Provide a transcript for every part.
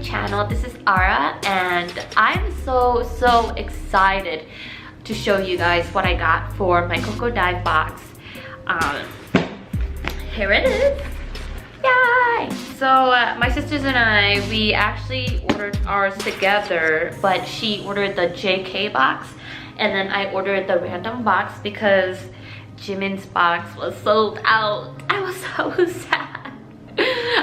channel. This is Ara and I'm so excited to show you guys what I got for my Cokodive box. Here it is. Yay! So my sisters and I, we actually ordered ours together, but she ordered the JK box and then I ordered the random box because Jimin's box was sold out. I was so sad.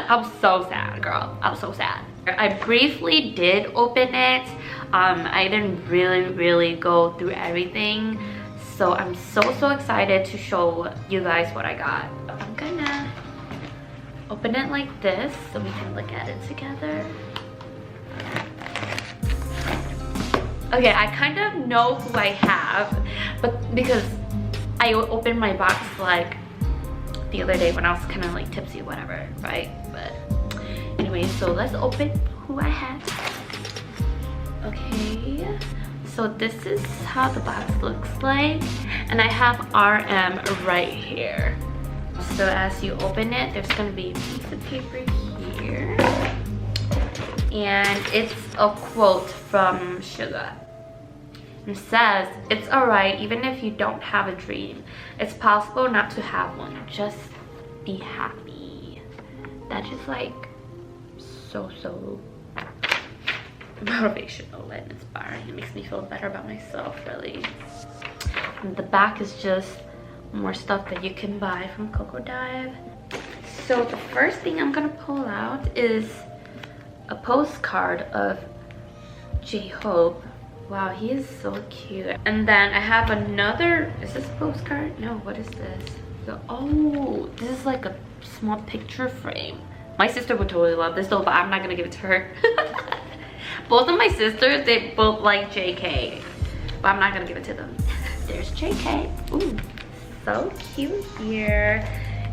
I'm so sad, girl. I'm so sad. I briefly did open it. I didn't really go through everything. So I'm so excited to show you guys what I got. I'm gonna open it like this so we can look at it together. Okay, I kind of know who I have, but because I opened my box like the other day when I was kind of like tipsy, whatever, right? But anyway, so let's open who I have. Okay, so this is how the box looks like, and I have RM right here. So as you open it, there's gonna be a piece of paper here, and it's a quote from Suga. It says, "It's alright even if you don't have a dream. It's possible not to have one. Just be happy." That is like so motivational and inspiring. It makes me feel better about myself, really. And the back is just more stuff that you can buy from Cokodive. So the first thing I'm gonna pull out is a postcard of J-Hope. Wow, he is so cute. And then I have another, is this a postcard? No, what is this? Oh, this is like a small picture frame. My sister would totally love this though, but I'm not gonna give it to her. Both of my sisters, they both like JK, but I'm not gonna give it to them. There's JK. Ooh, so cute here.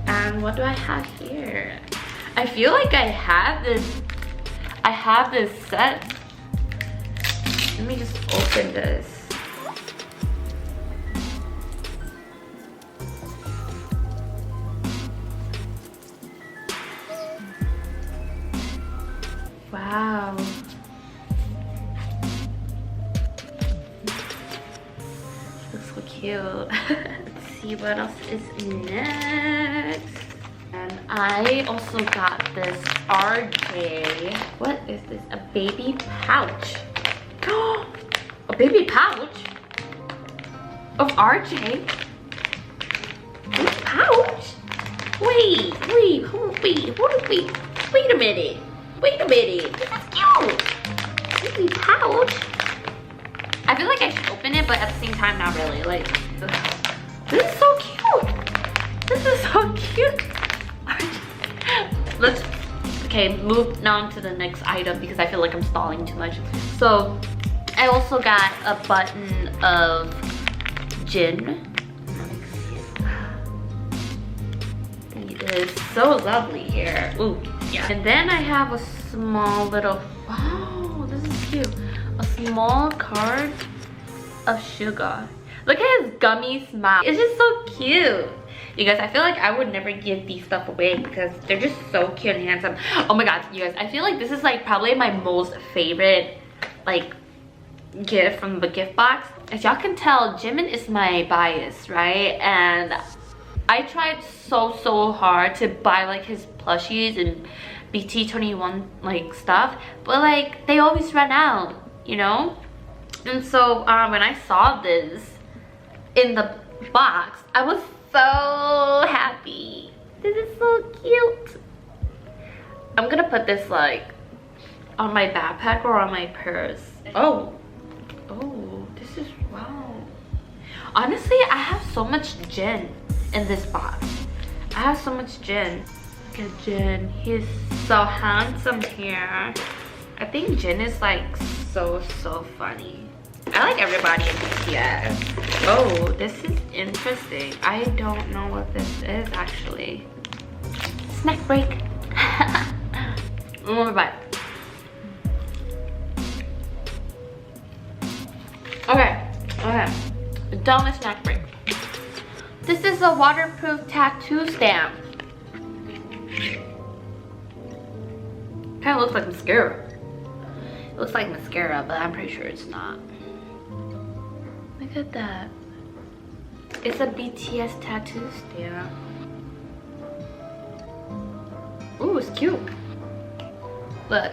And what do I have here? I feel like I have this set. Let me just open this. Wow. Looks so cute. Let's see what else is next. And I also got this RJ. What is this? A baby pouch. A baby pouch of RJ. This pouch? Wait a minute. This is cute. Baby pouch. I feel like I should open it, but at the same time, not really. Like, this is so cute. This is so cute. Let's move on to the next item because I feel like I'm stalling too much. So I also got a button of Jin. It is so lovely here. Ooh, yeah. And then I have a small little, oh, this is cute. A small card of Suga. Look at his gummy smile. It's just so cute. You guys, I feel like I would never give these stuff away because they're just so cute and handsome. Oh my god, you guys, I feel like this is like probably my most favorite like gift from the gift box. As y'all can tell, Jimin is my bias, right? And I tried so hard to buy like his plushies and BT21 like stuff, but like they always run out, you know? And so when I saw this in the box, I was so happy. This is so cute. I'm gonna put this like on my backpack or on my purse. Oh, this is, wow. Honestly, I have so much Jin in this box. I have so much Jin. Look at Jin. He's so handsome here. I think Jin is like so funny. I like everybody in BTS. Oh, this is interesting. I don't know what this is actually. Snack break. One more bite. Okay. Done with snack break. This is a waterproof tattoo stamp. Kind of looks like mascara. looks like mascara, but I'm pretty sure it's not. Look at that. It's a BTS tattoo stamp. Ooh, it's cute. Look.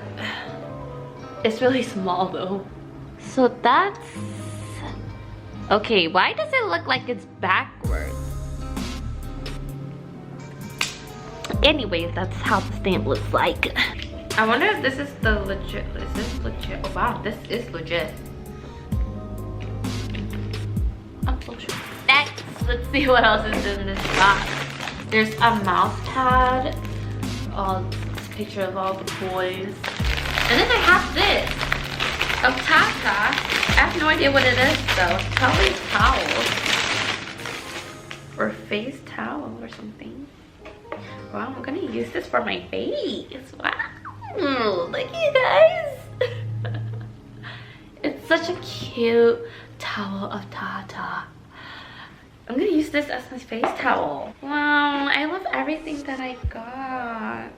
It's really small though. So that's... Okay, why does it look like it's backwards? Anyways, that's how the stamp looks like. I wonder if this is the legit. Is this legit? Oh wow, this is legit. I'm so sure. Next, let's see what else is in this box. There's a mouse pad. Picture of all the boys. And then I have this. A Tata. I have no idea what it is though. Probably towels. Or face towel or something. Wow, I'm gonna use this for my face. Wow, look you guys. It's such a cute towel of Tata. I'm gonna use this as my face towel. Wow, I love everything that I got.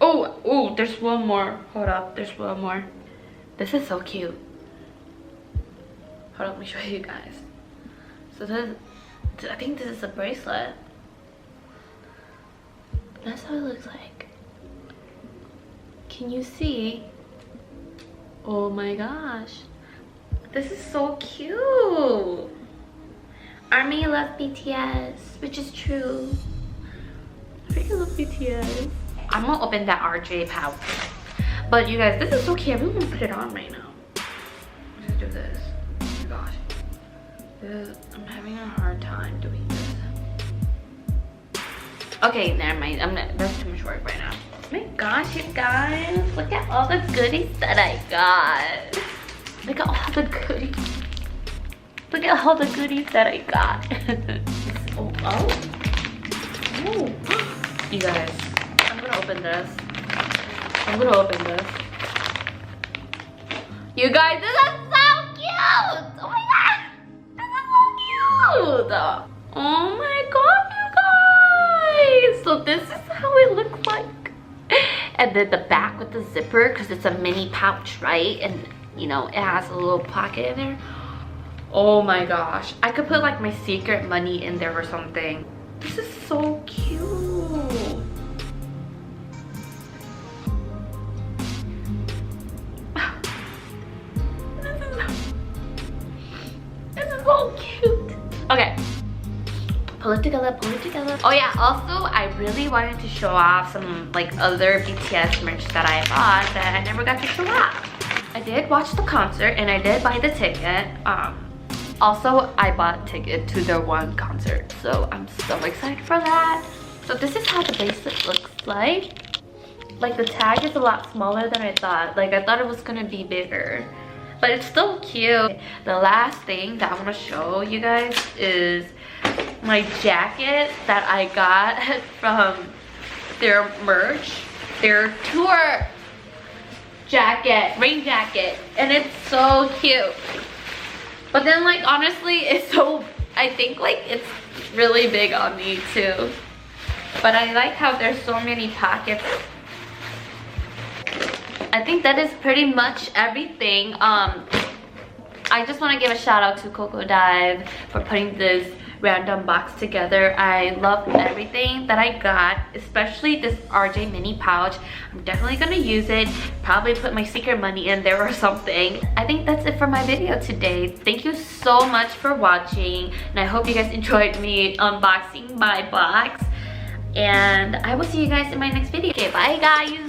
Oh, there's one more. Hold up, there's one more. This is so cute. Hold on, let me show you guys. So this, I think this is a bracelet. That's how it looks like. Can you see? Oh my gosh. This is so cute. Army love BTS, which is true. I freaking love BTS. I'm gonna open that RJ pouch. But you guys, this is so cute. I really want to put it on right now. Let's do this. Oh my gosh. I'm having a hard time doing this. Okay, never mind. That's too much work right now. Oh my gosh, you guys. Look at all the goodies that I got. Look at all the goodies. Look at all the goodies that I got. Oh. You guys, I'm gonna open this. I'm gonna open this. You guys, this is so cute! Oh my god! This is so cute! Oh my god, you guys! So this is how it looks like. And then the back with the zipper, because it's a mini pouch, right? And you know, it has a little pocket in there. Oh my gosh. I could put like my secret money in there or something. This is so cute. This is so cute. Okay. Pull it together, pull it together. Oh yeah, also I really wanted to show off some like other BTS merch that I bought that I never got to show off. I did watch the concert and I did buy the ticket. Also, I bought a ticket to their one concert, so I'm so excited for that. So this is how the bracelet looks like. Like the tag is a lot smaller than I thought. Like I thought it was gonna be bigger, but it's still cute. The last thing that I want to show you guys is my jacket that I got from their merch, their tour jacket, rain jacket, and it's so cute. But then like honestly, it's so, I think like it's really big on me too. But I like how there's so many pockets. I think that is pretty much everything. I just want to give a shout out to Cokodive for putting this random box together. I love everything that I got, especially this RJ mini pouch. I'm definitely gonna use it, probably put my secret money in there or something. I think that's it for my video today. Thank you so much for watching, and I hope you guys enjoyed me unboxing my box, and I will see you guys in my next video. Okay, bye guys.